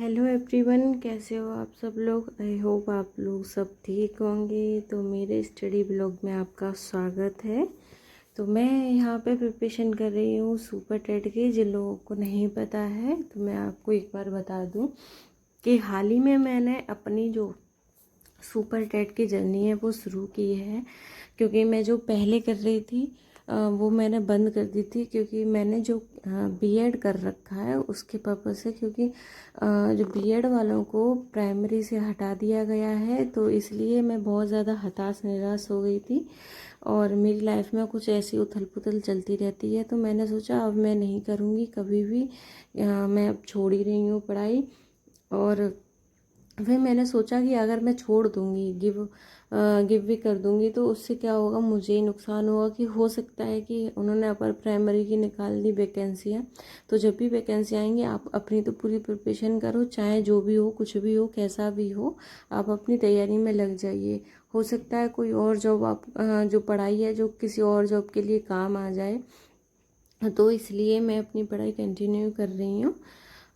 Hello everyone, कैसे हो आप सब लोग। आई होप आप लोग सब ठीक होंगे। तो मेरे स्टडी ब्लॉग में आपका स्वागत है। तो मैं यहाँ पे प्रिपरेशन कर रही हूँ सुपर टेट की। जिन लोगों को नहीं पता है तो मैं आपको एक बार बता दूँ कि हाल ही में मैंने अपनी जो सुपर टेट की जर्नी है वो शुरू की है। क्योंकि मैं जो पहले कर रही थी वो मैंने बंद कर दी थी, क्योंकि मैंने जो बीएड कर रखा है उसके पर्पज़ से। क्योंकि जो बीएड वालों को प्राइमरी से हटा दिया गया है, तो इसलिए मैं बहुत ज़्यादा हताश निराश हो गई थी और मेरी लाइफ में कुछ ऐसी उथल पुथल चलती रहती है। तो मैंने सोचा अब मैं नहीं करूँगी कभी भी। मैं अब छोड़ ही रही हूँ पढ़ाई। और फिर मैंने सोचा कि अगर मैं छोड़ दूँगी, गिव भी कर दूँगी, तो उससे क्या होगा, मुझे ही नुकसान होगा। कि हो सकता है कि उन्होंने अपर प्राइमरी की निकाल दी वैकेंसियाँ, तो जब भी वैकेंसी आएंगी आप अपनी तो पूरी प्रिपरेशन करो, चाहे जो भी हो, कुछ भी हो, कैसा भी हो, आप अपनी तैयारी में लग जाइए। हो सकता है कोई और जॉब आप जो पढ़ाई है जो किसी और जॉब के लिए काम आ जाए। तो इसलिए मैं अपनी पढ़ाई कंटिन्यू कर रही हूँ।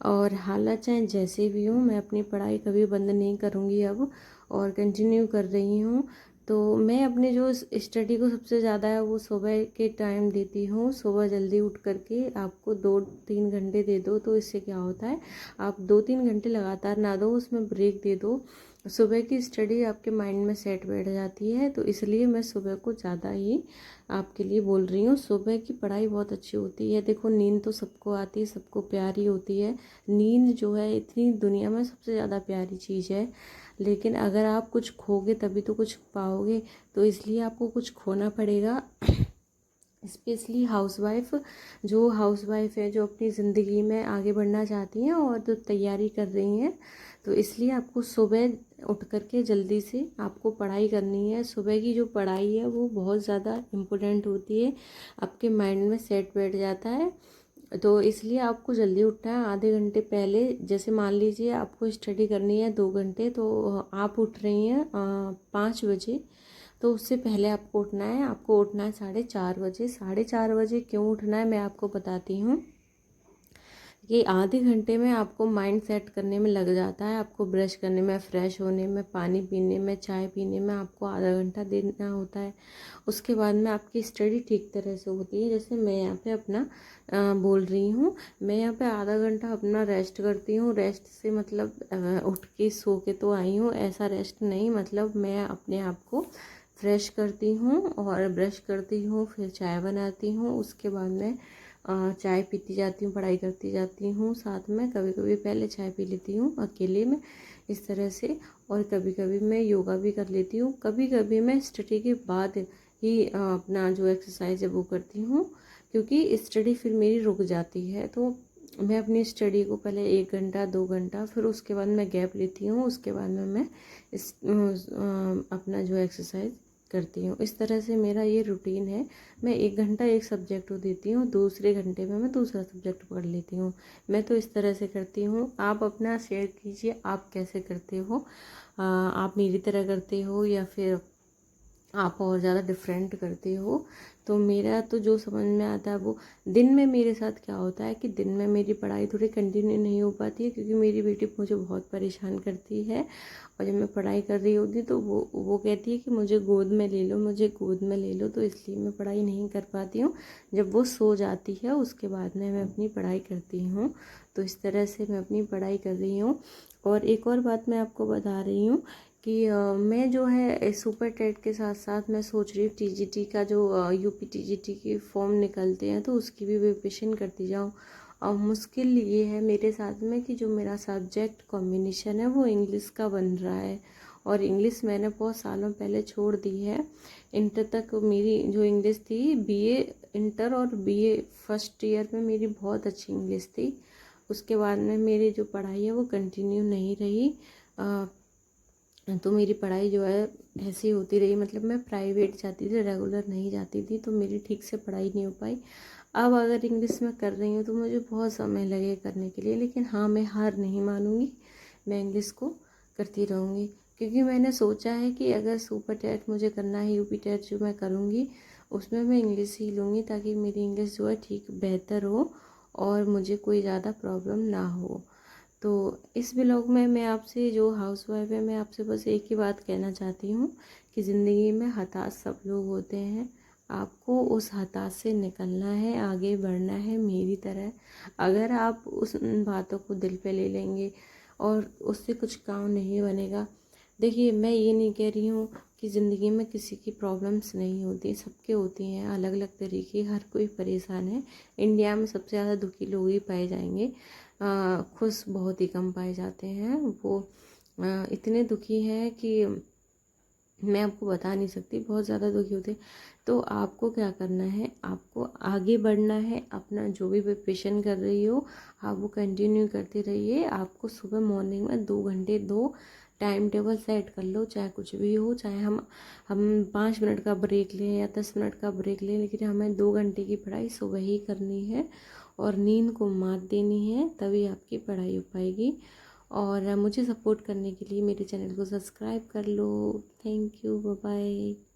और हालात चाहे जैसे भी हो, मैं अपनी पढ़ाई कभी बंद नहीं करूँगी अब, और कंटिन्यू कर रही हूँ। तो मैं अपने जो स्टडी को सबसे ज़्यादा है वो सुबह के टाइम देती हूँ। सुबह जल्दी उठ करके आपको 2-3 घंटे दे दो, तो इससे क्या होता है, आप 2-3 घंटे लगातार ना दो, उसमें ब्रेक दे दो। सुबह की स्टडी आपके माइंड में सेट बैठ जाती है। तो इसलिए मैं सुबह को ज़्यादा ही आपके लिए बोल रही हूँ। सुबह की पढ़ाई बहुत अच्छी होती है। देखो, नींद तो सबको आती है, सबको प्यारी होती है। नींद जो है इतनी दुनिया में सबसे ज़्यादा प्यारी चीज़ है। लेकिन अगर आप कुछ खोगे तभी तो कुछ पाओगे, तो इसलिए आपको कुछ खोना पड़ेगा। स्पेशली हाउसवाइफ है, जो अपनी ज़िंदगी में आगे बढ़ना चाहती हैं और जो तैयारी कर रही हैं, तो इसलिए आपको सुबह उठ करके जल्दी से आपको पढ़ाई करनी है। सुबह की जो पढ़ाई है वो बहुत ज़्यादा इम्पोर्टेंट होती है, आपके माइंड में सेट बैठ जाता है। तो इसलिए आपको जल्दी उठना है। आधे घंटे पहले, जैसे मान लीजिए आपको स्टडी करनी है 2 घंटे, तो आप उठ रही हैं 5 बजे, तो उससे पहले आपको उठना है। आपको उठना है 4:30 बजे। 4:30 बजे क्यों उठना है मैं आपको बताती हूँ। कि आधे घंटे में आपको माइंड सेट करने में लग जाता है। आपको ब्रश करने में, फ्रेश होने में, पानी पीने में, चाय पीने में आपको आधा घंटा देना होता है। उसके बाद में आपकी स्टडी ठीक तरह से होती है। जैसे मैं यहाँ पे अपना बोल रही हूँ, मैं यहाँ पे आधा घंटा अपना रेस्ट करती हूँ। रेस्ट से मतलब उठ के सो के तो आई हूँ, ऐसा रेस्ट नहीं। मतलब मैं अपने आप को फ्रेश करती हूँ और ब्रश करती हूँ, फिर चाय बनाती हूँ। उसके बाद में चाय पीती जाती हूँ, पढ़ाई करती जाती हूँ साथ में। कभी कभी पहले चाय पी लेती हूँ अकेले में, इस तरह से। और कभी कभी मैं योगा भी कर लेती हूँ। कभी कभी मैं स्टडी के बाद ही अपना जो एक्सरसाइज है वो करती हूँ, क्योंकि स्टडी फिर मेरी रुक जाती है। तो मैं अपनी स्टडी को पहले 1 घंटा 2 घंटा, फिर उसके बाद मैं गैप लेती हूँ। उसके बाद में मैं इस अपना जो एक्सरसाइज करती हूँ। इस तरह से मेरा ये रूटीन है। मैं 1 घंटा एक सब्जेक्ट को देती हूँ, दूसरे घंटे में मैं दूसरा सब्जेक्ट पढ़ लेती हूँ। मैं तो इस तरह से करती हूँ। आप अपना शेयर कीजिए, आप कैसे करते हो। आप मेरी तरह करते हो या फिर आप और ज़्यादा डिफरेंट करते हो। तो मेरा तो जो समझ में आता है वो, दिन में मेरे साथ क्या होता है कि दिन में मेरी पढ़ाई थोड़ी कंटिन्यू नहीं हो पाती है, क्योंकि मेरी बेटी मुझे बहुत परेशान करती है। और जब मैं पढ़ाई कर रही होती तो वो कहती है कि मुझे गोद में ले लो, मुझे गोद में ले लो। तो इसलिए मैं पढ़ाई नहीं कर पाती हूँ। जब वो सो जाती है उसके बाद में मैं अपनी पढ़ाई करती हूँ। तो इस तरह से मैं अपनी पढ़ाई कर रही हूँ। और एक और बात मैं आपको बता रही हूँ कि मैं जो है सुपर टेट के साथ साथ मैं सोच रही हूँ टीजीटी का जो यूपी टीजीटी के फॉर्म निकलते हैं, तो उसकी भी प्रिपरेशन करती जाऊँ। और मुश्किल ये है मेरे साथ में कि जो मेरा सब्जेक्ट कॉम्बिनेशन है वो इंग्लिश का बन रहा है। और इंग्लिश मैंने बहुत सालों पहले छोड़ दी है। इंटर तक मेरी जो इंग्लिश थी, बीए इंटर और बीए फर्स्ट ईयर में मेरी बहुत अच्छी इंग्लिश थी। उसके बाद में मेरी जो पढ़ाई है वो कंटिन्यू नहीं रही। तो मेरी पढ़ाई जो है ऐसी होती रही। मतलब मैं प्राइवेट जाती थी, रेगुलर नहीं जाती थी, तो मेरी ठीक से पढ़ाई नहीं हो पाई। अब अगर इंग्लिश में कर रही हूँ तो मुझे बहुत समय लगेगा करने के लिए, लेकिन हाँ, मैं हार नहीं मानूंगी। मैं इंग्लिश को करती रहूँगी, क्योंकि मैंने सोचा है कि अगर सुपर टेट मुझे करना है, यूपी टेट जो मैं करूँगी उसमें मैं इंग्लिश ही लूँगी, ताकि मेरी इंग्लिश जो है ठीक बेहतर हो और मुझे कोई ज़्यादा प्रॉब्लम ना हो। तो इस व्लॉग में मैं आपसे, जो हाउसवाइफ है, मैं आपसे बस एक ही बात कहना चाहती हूँ कि ज़िंदगी में हताश सब लोग होते हैं। आपको उस हताश से निकलना है, आगे बढ़ना है मेरी तरह। अगर आप उस उन बातों को दिल पे ले लेंगे और उससे कुछ काम नहीं बनेगा। देखिए, मैं ये नहीं कह रही हूँ कि ज़िंदगी में किसी की प्रॉब्लम्स नहीं होती, सबके होती हैं अलग अलग तरीके, हर कोई परेशान है। इंडिया में सबसे ज़्यादा दुखी लोग ही पाए जाएंगे, खुश बहुत ही कम पाए जाते हैं। वो इतने दुखी हैं कि मैं आपको बता नहीं सकती, बहुत ज़्यादा दुखी होते हैं। तो आपको क्या करना है, आपको आगे बढ़ना है। अपना जो भी प्रिपरेशन कर रही हो आप वो कंटिन्यू करते रहिए। आपको सुबह मॉर्निंग में 2 घंटे दो, टाइम टेबल सेट कर लो, चाहे कुछ भी हो, चाहे हम 5 मिनट का ब्रेक लें या 10 मिनट का ब्रेक लें, लेकिन हमें 2 घंटे की पढ़ाई सुबह ही करनी है और नींद को मात देनी है, तभी आपकी पढ़ाई हो पाएगी। और मुझे सपोर्ट करने के लिए मेरे चैनल को सब्सक्राइब कर लो। Thank you, bye bye.